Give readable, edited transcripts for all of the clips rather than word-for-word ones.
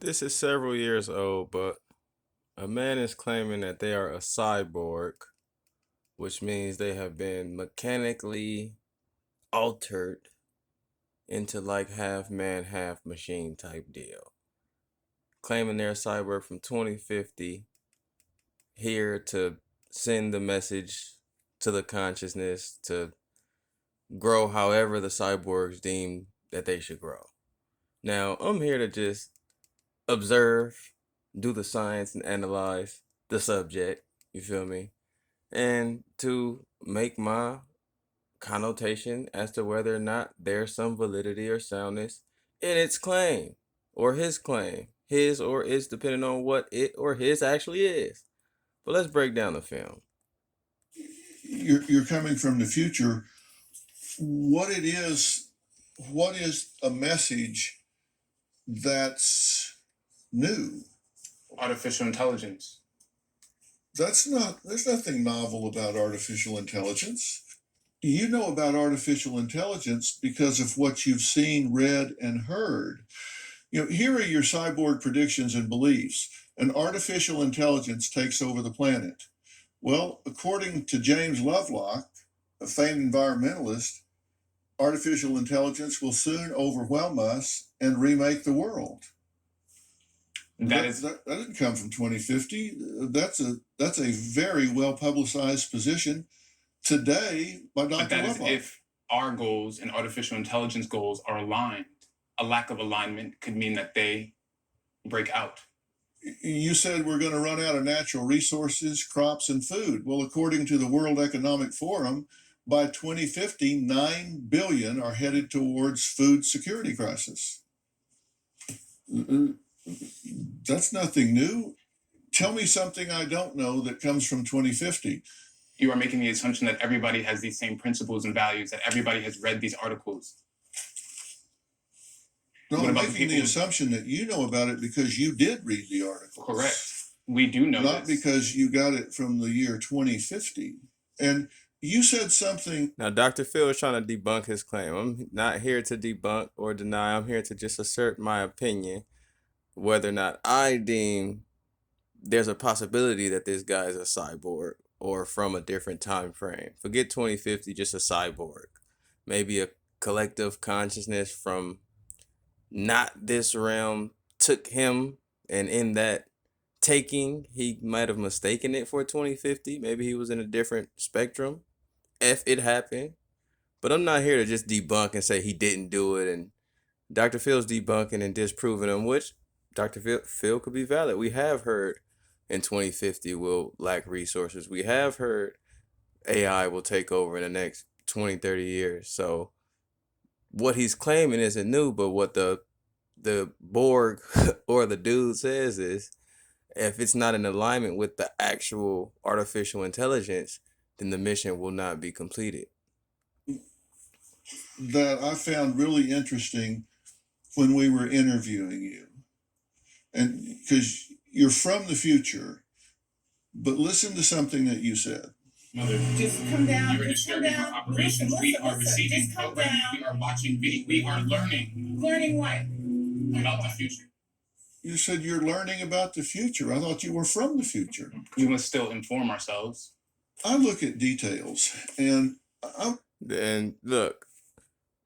This is several years old, but a man is claiming that they are a cyborg, which means they have been mechanically altered into like half man, half machine type deal. Claiming they're a cyborg from 2050, here to send the message to the consciousness to grow however the cyborgs deem that they should grow. Now, I'm here to just observe, do the science, and analyze the subject. You feel me? And to make my connotation as to whether or not there's some validity or soundness in its claim or his claim. His or its, depending on what it or his actually is. But let's break down the film. You're coming from the future. What it is, what is a message that's new? Artificial intelligence. There's nothing novel about artificial intelligence. You know about artificial intelligence because of what you've seen, read, and heard. Here are your cyborg predictions and beliefs. An artificial intelligence takes over the planet. Well, according to James Lovelock, a famed environmentalist, artificial intelligence will soon overwhelm us and remake the world. That didn't come from 2050. That's a very well publicized position today by Dr. But that Lovelock. is if our goals and artificial intelligence goals are aligned. A lack of alignment could mean that they break out. You said we're going to run out of natural resources, crops, and food. Well, according to the World Economic Forum, by 2050, 9 billion are headed towards food security crisis. That's nothing new. Tell me something I don't know that comes from 2050. You are making the assumption that everybody has these same principles and values, that everybody has read these articles. No, I'm making the assumption that you know about it because you did read the article. Correct. We do know Not this. because you got it from the year 2050. And you said something. Now, Dr. Phil is trying to debunk his claim. I'm not here to debunk or deny. I'm here to just assert my opinion, whether or not I deem there's a possibility that this guy is a cyborg or from a different time frame. Forget 2050, just a cyborg. Maybe a collective consciousness from not this realm took him, and in that taking, he might have mistaken it for 2050. Maybe he was in a different spectrum. If it happened. But I'm not here to just debunk and say he didn't do it. And Dr. Phil's debunking and disproving him, which Dr. Phil could be valid. We have heard in 2050 will lack resources. We have heard AI will take over in the next 20, 30 years. So what he's claiming isn't new, but what the Borg or the dude says is if it's not in alignment with the actual artificial intelligence, then the mission will not be completed. That I found really interesting when we were interviewing you. And because you're from the future, but listen to something that you said. Mother, just come down. Just come down. Operations. We are receiving programs. We are watching video. We are learning. Learning what? About the future. You said you're learning about the future. I thought you were from the future. We must still inform ourselves. I look at details and look,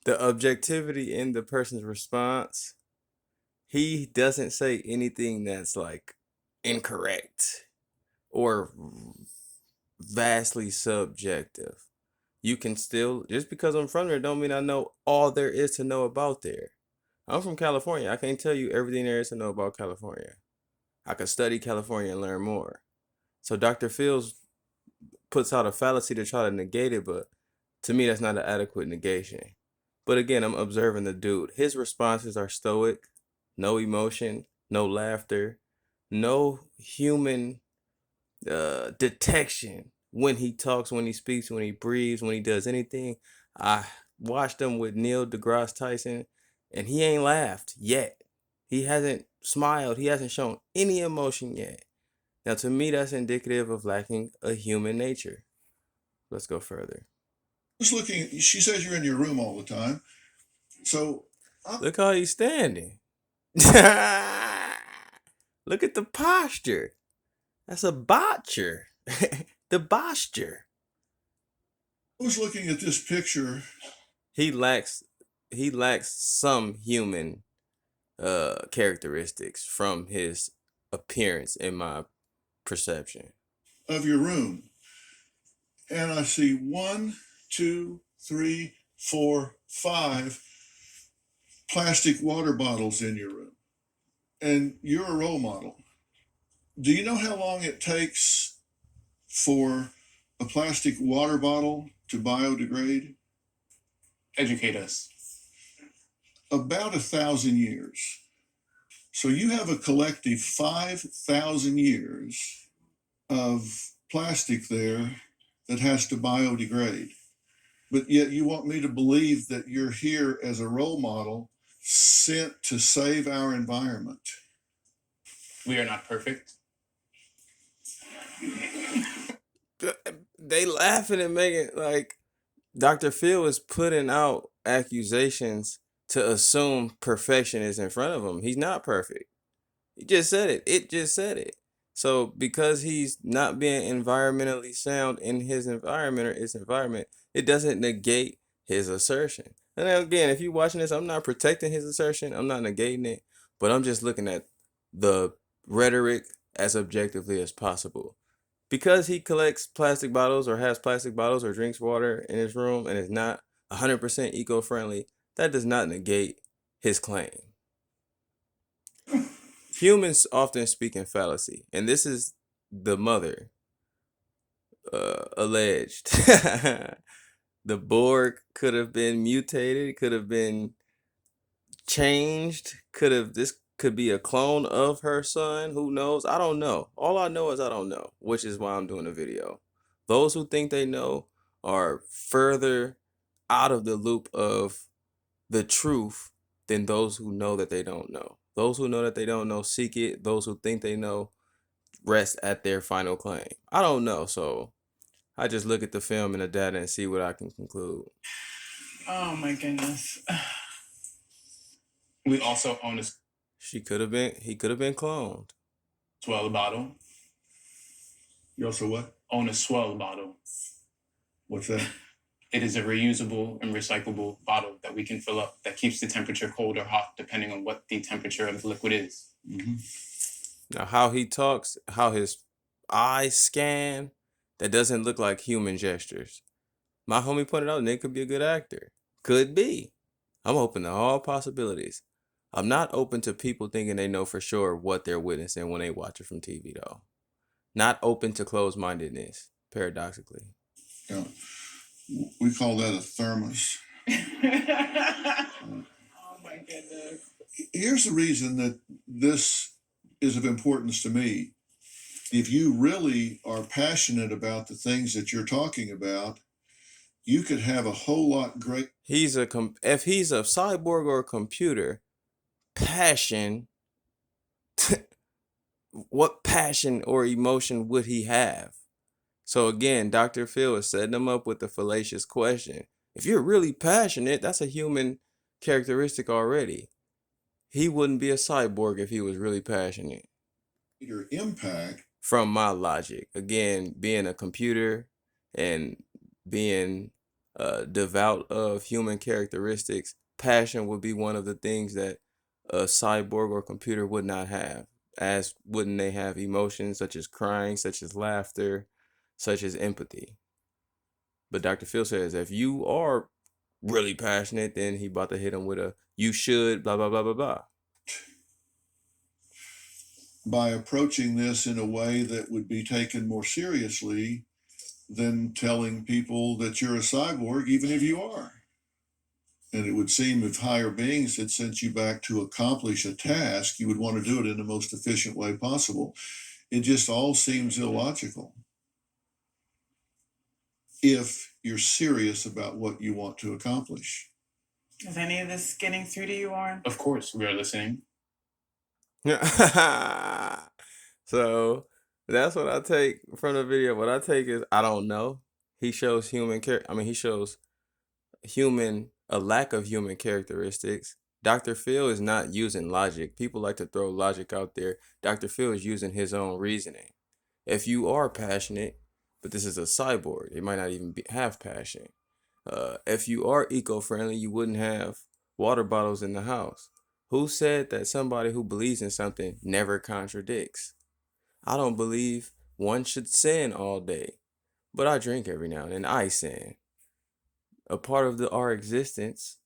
the objectivity in the person's response, he doesn't say anything that's like incorrect or vastly subjective. You can still, just because I'm from there, don't mean I know all there is to know about there. I'm from California. I can't tell you everything there is to know about California. I could study California and learn more. So Dr. Fields puts out a fallacy to try to negate it, but to me, that's not an adequate negation. But again, I'm observing the dude. His responses are stoic, no emotion, no laughter, no human detection when he talks, when he speaks, when he breathes, when he does anything. I watched him with Neil deGrasse Tyson, and he ain't laughed yet. He hasn't smiled. He hasn't shown any emotion yet. Now, to me, that's indicative of lacking a human nature. Let's go further. Just looking, she says you're in your room all the time. So look how he's standing. Look at the posture. That's a botcher. The posture. I was looking at this picture. He lacks some human characteristics from his appearance in my perception. Of your room. And I see 1, 2, 3, 4, 5 plastic water bottles in your room. And you're a role model. Do you know how long it takes for a plastic water bottle to biodegrade? Educate us. About 1,000 years. So you have a collective 5,000 years of plastic there that has to biodegrade. But yet you want me to believe that you're here as a role model sent to save our environment. We are not perfect. They laughing and making like Dr. Phil is putting out accusations to assume perfection is in front of him. He's not perfect. He just said it. It just said it. So because he's not being environmentally sound in his environment or its environment, it doesn't negate his assertion. And then again, if you're watching this, I'm not protecting his assertion. I'm not negating it, but I'm just looking at the rhetoric as objectively as possible. Because he collects plastic bottles or has plastic bottles or drinks water in his room and is not 100% eco-friendly, that does not negate his claim. Humans often speak in fallacy, and this is the mother alleged. The Borg could have been mutated, could have been changed, this could be a clone of her son. Who knows? I don't know. All I know is I don't know, which is why I'm doing a video. Those who think they know are further out of the loop of the truth than those who know that they don't know. Those who know that they don't know seek it. Those who think they know rest at their final claim. I don't know, so I just look at the film and the data and see what I can conclude. Oh my goodness. We also own a He could have been cloned. swell bottle. You also what? Own a swell bottle. What's that? It is a reusable and recyclable bottle that we can fill up that keeps the temperature cold or hot depending on what the temperature of the liquid is. Mm-hmm. Now, how he talks, how his eyes scan, that doesn't look like human gestures. My homie pointed out Nick could be a good actor. Could be. I'm open to all possibilities. I'm not open to people thinking they know for sure what they're witnessing when they watch it from TV, though. Not open to closed-mindedness, paradoxically. Yeah. We call that a thermos. Oh my goodness. Here's the reason that this is of importance to me. If you really are passionate about the things that you're talking about, you could have a whole lot great. If he's a cyborg or a computer, passion, what passion or emotion would he have? So again, Dr. Phil is setting them up with the fallacious question. If you're really passionate, that's a human characteristic already. He wouldn't be a cyborg if he was really passionate. Your impact. From my logic, again, being a computer and being devout of human characteristics, passion would be one of the things that a cyborg or computer would not have. As wouldn't they have emotions such as crying, such as laughter, such as empathy. But Dr. Phil says if you are really passionate, then he about to hit him with a you should blah blah blah blah blah. By approaching this in a way that would be taken more seriously than telling people that you're a cyborg, even if you are. And it would seem if higher beings had sent you back to accomplish a task, you would want to do it in the most efficient way possible. It just all seems illogical if you're serious about what you want to accomplish. Is any of this getting through to you, Warren? Of course, we are listening. So that's what I take from the video. What I take is I don't know. He shows he shows a lack of human characteristics Dr. Phil is not using logic. People like to throw logic out there. Dr. Phil is using his own reasoning. If you are passionate, but this is a cyborg, it might not even have passion. If you are eco-friendly, you wouldn't have water bottles in the house. Who said that somebody who believes in something never contradicts? I don't believe one should sin all day, but I drink every now and then. I sin. A part of our existence,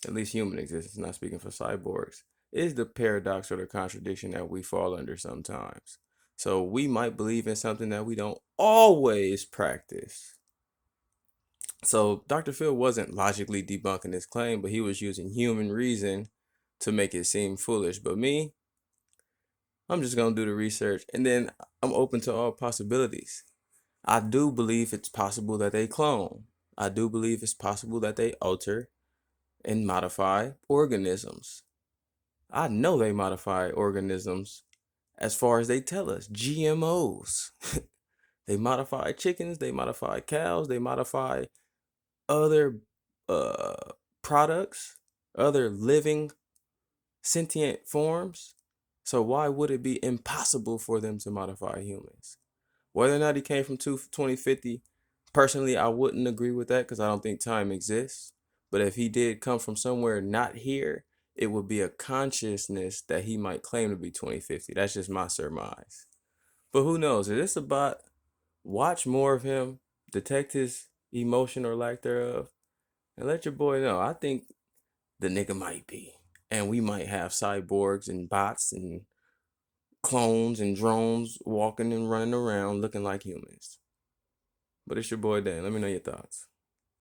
at least human existence, not speaking for cyborgs, is the paradox or the contradiction that we fall under sometimes. So we might believe in something that we don't always practice. So Dr. Phil wasn't logically debunking his claim, but he was using human reason to make it seem foolish. But me, I'm just gonna do the research and then I'm open to all possibilities. I do believe it's possible that they clone. I do believe it's possible that they alter and modify organisms. I know they modify organisms as far as they tell us. GMOs. They modify chickens, they modify cows, they modify other uh products, other living sentient forms. So why would it be impossible for them to modify humans? Whether or not he came from 2050, personally, I wouldn't agree with that because I don't think time exists. But if he did come from somewhere not here, it would be a consciousness that he might claim to be 2050. That's just my surmise. But who knows? If it's about watch more of him, detect his emotion or lack thereof, and let your boy know. I think the nigga might be. And we might have cyborgs and bots and clones and drones walking and running around looking like humans. But it's your boy Dan. Let me know your thoughts.